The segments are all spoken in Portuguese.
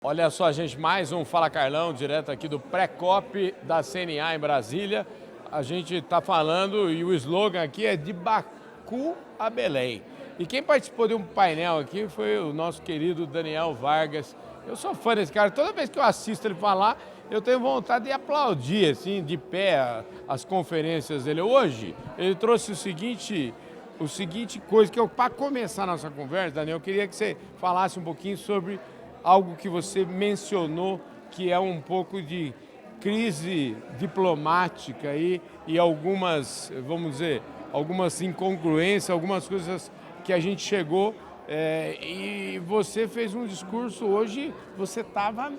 Olha só, gente, mais um Fala Carlão, direto aqui do Pré-COP da CNA em Brasília. A gente está falando e o slogan aqui é de Baku a Belém. E quem participou de um painel aqui foi o nosso querido Daniel Vargas. Eu sou fã desse cara, toda vez que eu assisto ele falar, eu tenho vontade de aplaudir, assim, de pé, as conferências dele. Hoje, ele trouxe o seguinte coisa, que para começar a nossa conversa, Daniel, eu queria que você falasse um pouquinho sobre algo que você mencionou, que é um pouco de crise diplomática e algumas, vamos dizer, algumas incongruências, algumas coisas que a gente chegou. E você fez um discurso hoje, você estava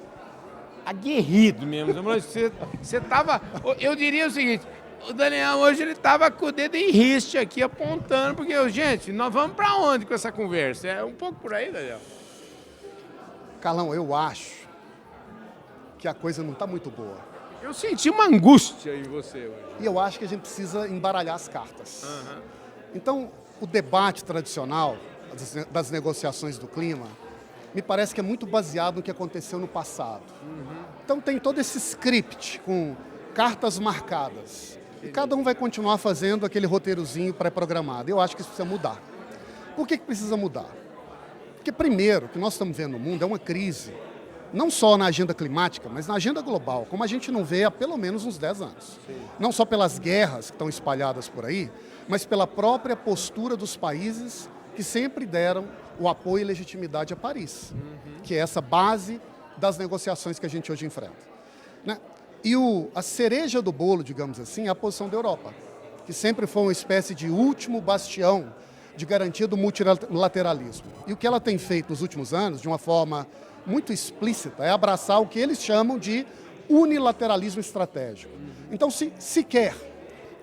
aguerrido mesmo. Você estava, eu diria o seguinte, o Daniel hoje ele estava com o dedo em riste aqui apontando, porque, gente, nós vamos para onde com essa conversa? É um pouco por aí, Daniel? Carlão, eu acho que a coisa não está muito boa. Eu senti uma angústia em você hoje. E eu acho que a gente precisa embaralhar as cartas. Então, o debate tradicional das negociações do clima me parece que é muito baseado no que aconteceu no passado. Então tem todo esse script com cartas marcadas. E cada um vai continuar fazendo aquele roteirozinho pré-programado. Eu acho que isso precisa mudar. Por que precisa mudar? Porque, primeiro, o que nós estamos vendo no mundo é uma crise, não só na agenda climática, mas na agenda global, como a gente não vê há pelo menos uns 10 anos. Sim. Não só pelas guerras que estão espalhadas por aí, mas pela própria postura dos países que sempre deram o apoio e legitimidade a Paris, que é essa base das negociações que a gente hoje enfrenta. Né? E a cereja do bolo, digamos assim, é a posição da Europa, que sempre foi uma espécie de último bastião de garantia do multilateralismo. E o que ela tem feito nos últimos anos, de uma forma muito explícita, é abraçar o que eles chamam de unilateralismo estratégico. Então, sequer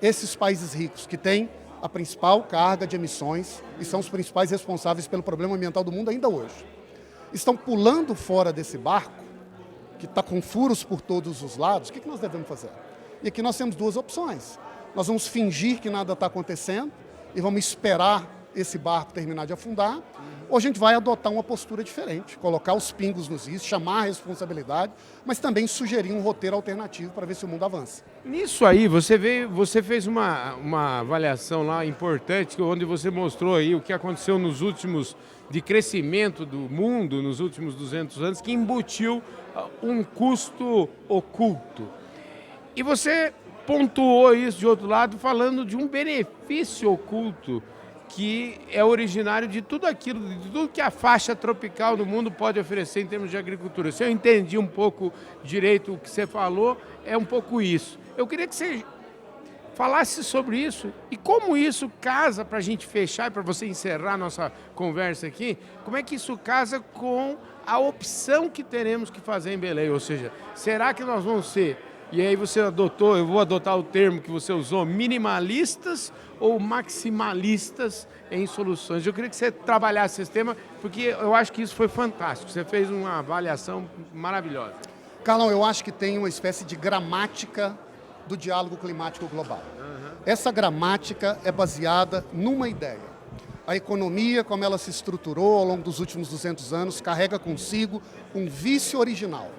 esses países ricos, que têm a principal carga de emissões e são os principais responsáveis pelo problema ambiental do mundo ainda hoje, estão pulando fora desse barco, que está com furos por todos os lados, o que nós devemos fazer? E aqui nós temos duas opções. Nós vamos fingir que nada está acontecendo e vamos esperar esse barco terminar de afundar, ou a gente vai adotar uma postura diferente, colocar os pingos nos is, chamar a responsabilidade, mas também sugerir um roteiro alternativo para ver se o mundo avança. Nisso aí, você fez uma avaliação lá importante, onde você mostrou aí o que aconteceu nos últimos, de crescimento do mundo nos últimos 200 anos, que embutiu um custo oculto. E você pontuou isso de outro lado, falando de um benefício oculto que é originário de tudo aquilo, de tudo que a faixa tropical do mundo pode oferecer em termos de agricultura. Se eu entendi um pouco direito o que você falou, é um pouco isso. Eu queria que você falasse sobre isso e como isso casa, para a gente fechar e para você encerrar a nossa conversa aqui, como é que isso casa com a opção que teremos que fazer em Belém? Ou seja, será que nós vamos ser, e aí você adotou, eu vou adotar o termo que você usou, minimalistas ou maximalistas em soluções? Eu queria que você trabalhasse esse tema, porque eu acho que isso foi fantástico. Você fez uma avaliação maravilhosa. Carlão, eu acho que tem uma espécie de gramática do diálogo climático global. Essa gramática é baseada numa ideia. A economia, como ela se estruturou ao longo dos últimos 200 anos, carrega consigo um vício original.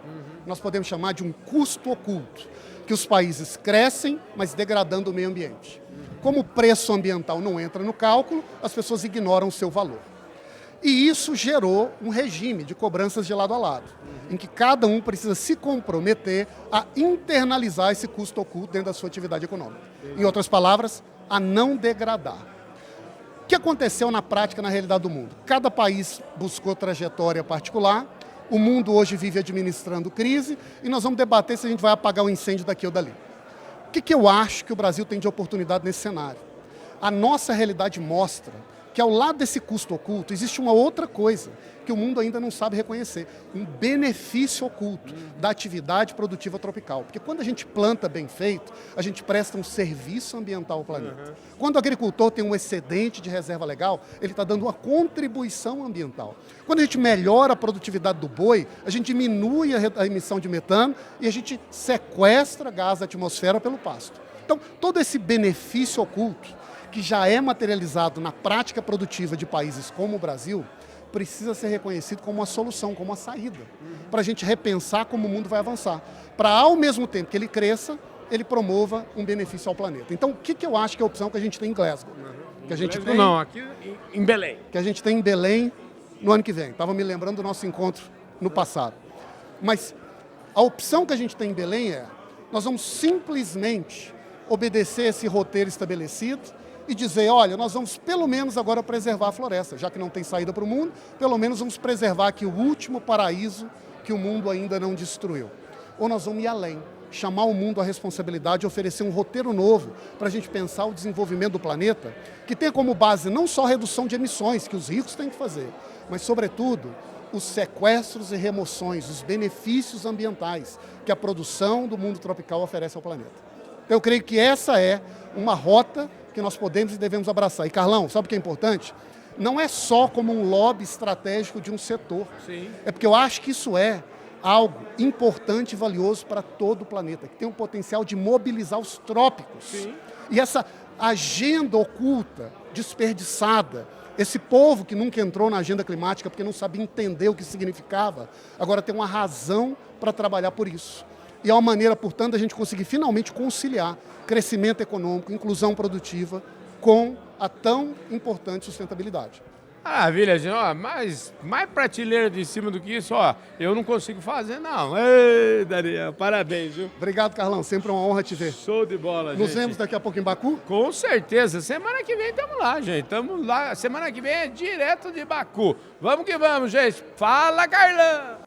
Nós podemos chamar de um custo oculto, que os países crescem, mas degradando o meio ambiente. Como o preço ambiental não entra no cálculo, as pessoas ignoram o seu valor. E isso gerou um regime de cobranças de lado a lado, em que cada um precisa se comprometer a internalizar esse custo oculto dentro da sua atividade econômica. Em outras palavras, a não degradar. O que aconteceu na prática, na realidade do mundo? Cada país buscou trajetória particular. O mundo hoje vive administrando crise e nós vamos debater se a gente vai apagar o incêndio daqui ou dali. O que eu acho que o Brasil tem de oportunidade nesse cenário? A nossa realidade mostra que ao lado desse custo oculto existe uma outra coisa que o mundo ainda não sabe reconhecer, um benefício oculto da atividade produtiva tropical. Porque quando a gente planta bem feito, a gente presta um serviço ambiental ao planeta. Quando o agricultor tem um excedente de reserva legal, ele está dando uma contribuição ambiental. Quando a gente melhora a produtividade do boi, a gente diminui a emissão de metano e a gente sequestra gás da atmosfera pelo pasto. Então, todo esse benefício oculto, que já é materializado na prática produtiva de países como o Brasil, precisa ser reconhecido como uma solução, como uma saída, para a gente repensar como o mundo vai avançar, para ao mesmo tempo que ele cresça, ele promova um benefício ao planeta. Então, o que eu acho que é a opção que a gente tem em Glasgow? Que a gente tem, Não, aqui em Belém. que a gente tem em Belém no ano que vem. Estava me lembrando do nosso encontro no passado. Mas a opção que a gente tem em Belém é, nós vamos simplesmente obedecer esse roteiro estabelecido e dizer, olha, nós vamos pelo menos agora preservar a floresta, já que não tem saída para o mundo, pelo menos vamos preservar aqui o último paraíso que o mundo ainda não destruiu. Ou nós vamos ir além, chamar o mundo à responsabilidade e oferecer um roteiro novo para a gente pensar o desenvolvimento do planeta, que tenha como base não só a redução de emissões, que os ricos têm que fazer, mas, sobretudo, os sequestros e remoções, os benefícios ambientais que a produção do mundo tropical oferece ao planeta. Então, eu creio que essa é uma rota que nós podemos e devemos abraçar. E, Carlão, sabe o que é importante? Não é só como um lobby estratégico de um setor. Sim. É porque eu acho que isso é algo importante e valioso para todo o planeta, que tem um potencial de mobilizar os trópicos. Sim. E essa agenda oculta, desperdiçada, esse povo que nunca entrou na agenda climática porque não sabia entender o que significava, agora tem uma razão para trabalhar por isso. E é uma maneira, portanto, a gente conseguir finalmente conciliar crescimento econômico, inclusão produtiva, com a tão importante sustentabilidade. Maravilha, gente. Ó, mais prateleira de cima do que isso, ó, eu não consigo fazer, não. Ei, Daniel, parabéns, viu? Obrigado, Carlão. Sempre uma honra te ver. Show de bola, gente. Nos vemos daqui a pouco em Baku? Com certeza. Semana que vem estamos lá, gente. Estamos lá. Semana que vem é direto de Baku. Vamos que vamos, gente. Fala, Carlão!